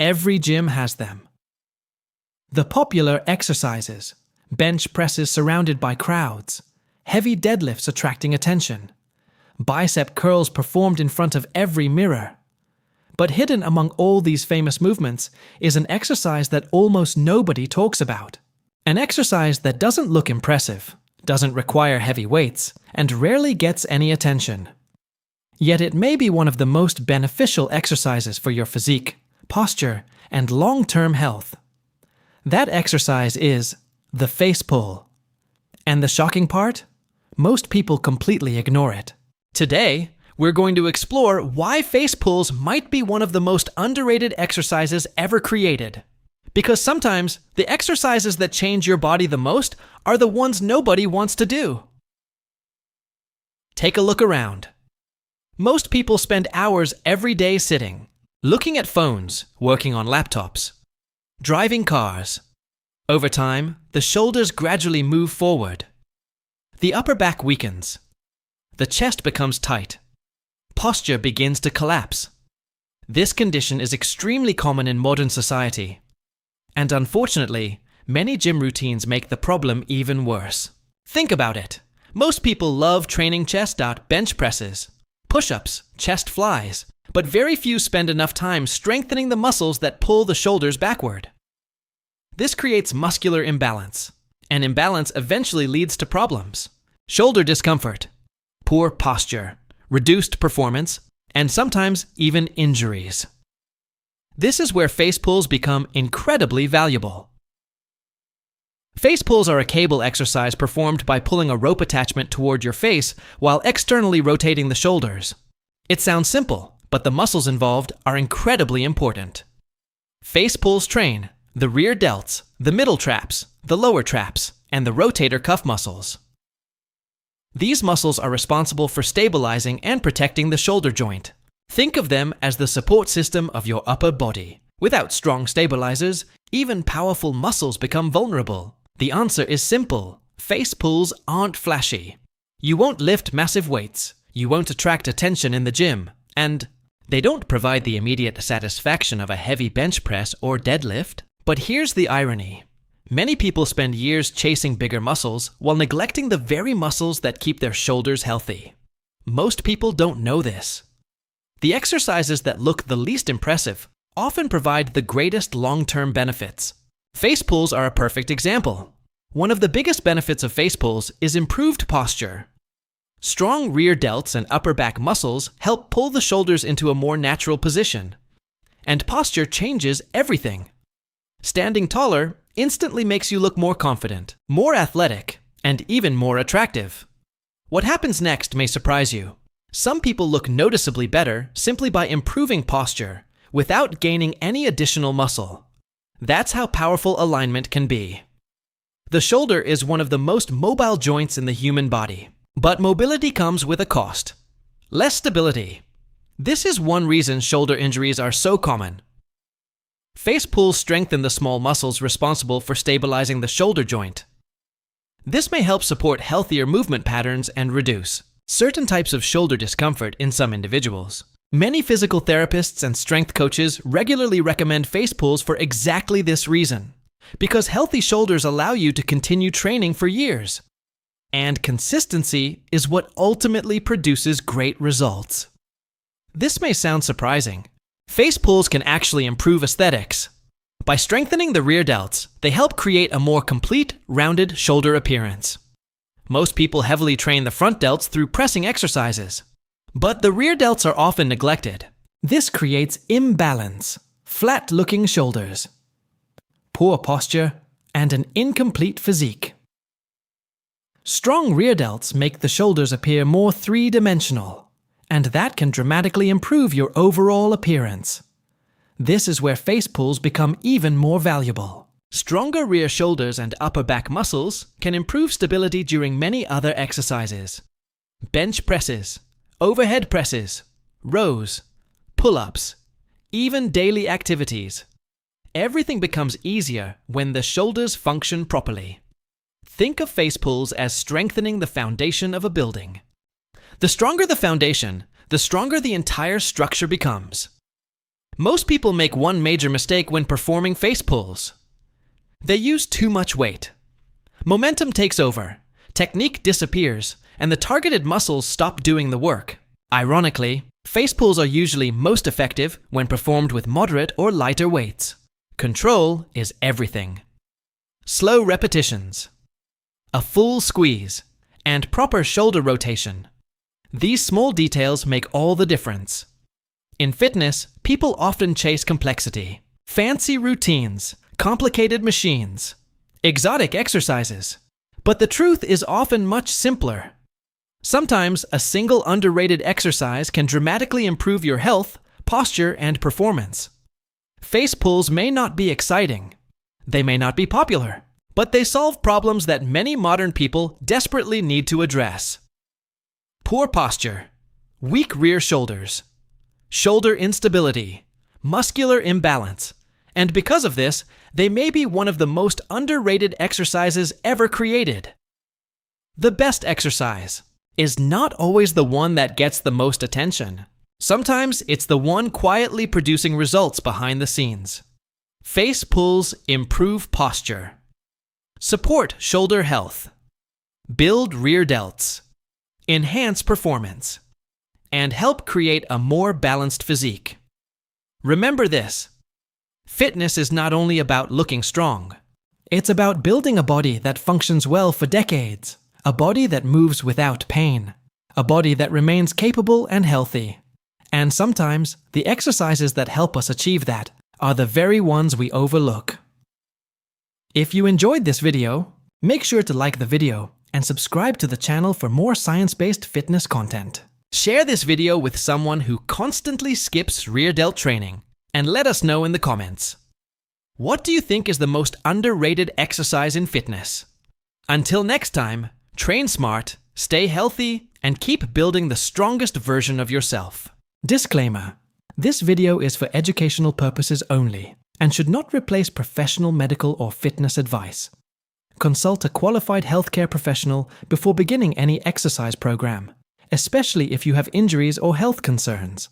Every gym has them. The popular exercises: bench presses surrounded by crowds, heavy deadlifts attracting attention, bicep curls performed in front of every mirror. But hidden among all these famous movements is an exercise that almost nobody talks about. An exercise that doesn't look impressive, doesn't require heavy weights, and rarely gets any attention. Yet it may be one of the most beneficial exercises for your physique, posture, and long-term health. That exercise is the face pull. And the shocking part? Most people completely ignore it. Today, we're going to explore why face pulls might be one of the most underrated exercises ever created. Because sometimes, the exercises that change your body the most are the ones nobody wants to do. Take a look around. Most people spend hours every day sitting, looking at phones, working on laptops, driving cars. Over time, the shoulders gradually move forward. The upper back weakens. The chest becomes tight. Posture begins to collapse. This condition is extremely common in modern society. And unfortunately, many gym routines make the problem even worse. Think about it. Most people love training chest out bench presses, push-ups, chest flies, but very few spend enough time strengthening the muscles that pull the shoulders backward. This creates muscular imbalance. An imbalance eventually leads to problems: shoulder discomfort, poor posture, reduced performance, and sometimes even injuries. This is where face pulls become incredibly valuable. Face pulls are a cable exercise performed by pulling a rope attachment toward your face while externally rotating the shoulders. It sounds simple, but the muscles involved are incredibly important. Face pulls train the rear delts, the middle traps, the lower traps, and the rotator cuff muscles. These muscles are responsible for stabilizing and protecting the shoulder joint. Think of them as the support system of your upper body. Without strong stabilizers, even powerful muscles become vulnerable. The answer is simple: face pulls aren't flashy. You won't lift massive weights, you won't attract attention in the gym, and they don't provide the immediate satisfaction of a heavy bench press or deadlift. But here's the irony. Many people spend years chasing bigger muscles while neglecting the very muscles that keep their shoulders healthy. Most people don't know this. The exercises that look the least impressive often provide the greatest long-term benefits. Face pulls are a perfect example. One of the biggest benefits of face pulls is improved posture. Strong rear delts and upper back muscles help pull the shoulders into a more natural position. And posture changes everything. Standing taller instantly makes you look more confident, more athletic, and even more attractive. What happens next may surprise you. Some people look noticeably better simply by improving posture, without gaining any additional muscle. That's how powerful alignment can be. The shoulder is one of the most mobile joints in the human body. But mobility comes with a cost. Less stability. This is one reason shoulder injuries are so common. Face pulls strengthen the small muscles responsible for stabilizing the shoulder joint. This may help support healthier movement patterns and reduce certain types of shoulder discomfort in some individuals. Many physical therapists and strength coaches regularly recommend face pulls for exactly this reason, because healthy shoulders allow you to continue training for years. And consistency is what ultimately produces great results. This may sound surprising. Face pulls can actually improve aesthetics. By strengthening the rear delts, they help create a more complete, rounded shoulder appearance. Most people heavily train the front delts through pressing exercises. But the rear delts are often neglected. This creates imbalance, flat-looking shoulders, poor posture, and an incomplete physique. Strong rear delts make the shoulders appear more three-dimensional, and that can dramatically improve your overall appearance. This is where face pulls become even more valuable. Stronger rear shoulders and upper back muscles can improve stability during many other exercises. Bench presses, overhead presses, rows, pull-ups, even daily activities. Everything becomes easier when the shoulders function properly. Think of face pulls as strengthening the foundation of a building. The stronger the foundation, the stronger the entire structure becomes. Most people make one major mistake when performing face pulls. They use too much weight. Momentum takes over, technique disappears, and the targeted muscles stop doing the work. Ironically, face pulls are usually most effective when performed with moderate or lighter weights. Control is everything. Slow repetitions, a full squeeze, and proper shoulder rotation. These small details make all the difference. In fitness, people often chase complexity, fancy routines, complicated machines, exotic exercises. But the truth is often much simpler. Sometimes a single underrated exercise can dramatically improve your health, posture, and performance. Face pulls may not be exciting. They may not be popular, but they solve problems that many modern people desperately need to address. Poor posture, weak rear shoulders, shoulder instability, muscular imbalance, and because of this, they may be one of the most underrated exercises ever created. The best exercise is not always the one that gets the most attention. Sometimes it's the one quietly producing results behind the scenes. Face pulls improve posture, support shoulder health, build rear delts, enhance performance, and help create a more balanced physique. Remember this: fitness is not only about looking strong. It's about building a body that functions well for decades, a body that moves without pain, a body that remains capable and healthy. And sometimes, the exercises that help us achieve that are the very ones we overlook. If you enjoyed this video, make sure to like the video and subscribe to the channel for more science-based fitness content. Share this video with someone who constantly skips rear delt training and let us know in the comments. What do you think is the most underrated exercise in fitness? Until next time, train smart, stay healthy, and keep building the strongest version of yourself. Disclaimer: this video is for educational purposes only and should not replace professional medical or fitness advice. Consult a qualified healthcare professional before beginning any exercise program, especially if you have injuries or health concerns.